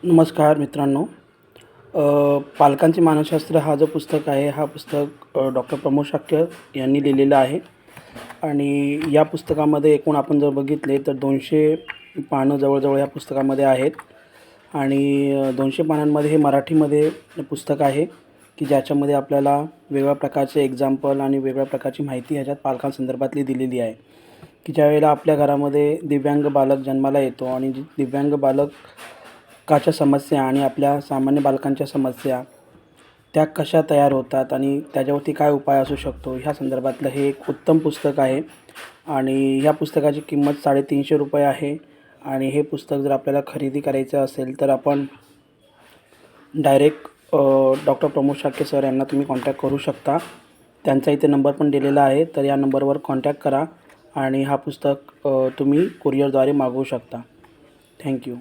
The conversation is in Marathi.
नमस्कार मित्रांनो. पालकांचे मानसशास्त्र हा जो पुस्तक आहे, हा पुस्तक डॉक्टर प्रमोद शाक्य यांनी लिहिलेलं आहे. आणि या पुस्तकामध्ये एकूण आपण जर बघितले तर 200 पानं जवळजवळ या पुस्तकामध्ये आहेत. आणि 200 पानांमध्ये हे मराठीमध्ये पुस्तक आहे, की ज्याच्यामध्ये आपल्याला वेगवेगळ्या प्रकारचे एक्झाम्पल आणि वेगवेगळ्या प्रकारची माहिती ह्याच्यात पालकांसंदर्भातली दिलेली आहे, की ज्यावेळेला आपल्या घरामध्ये दिव्यांग बालक जन्माला येतो आणि दिव्यांग बालकाच्या समस्या आणि आपल्या सामान्य बालकांच्या समस्या त्या कशा तयार होतात आणि त्याच्यावरती काय उपाय असू शकतो, ह्या संदर्भातलं हे एक उत्तम पुस्तक आहे. आणि ह्या पुस्तकाची किंमत ₹350 आहे. आणि हे पुस्तक जर आपल्याला खरेदी करायचं असेल तर आपण direct doctor Pramod Shakya sir यांना तुम्ही कॉन्टॅक्ट करू शकता. त्यांचा इथे नंबर पण दिलेला आहे, तर या नंबरवर कॉन्टॅक्ट करा आणि हा पुस्तक तुम्ही कुरिअरद्वारे मागवू शकता. थँक्यू.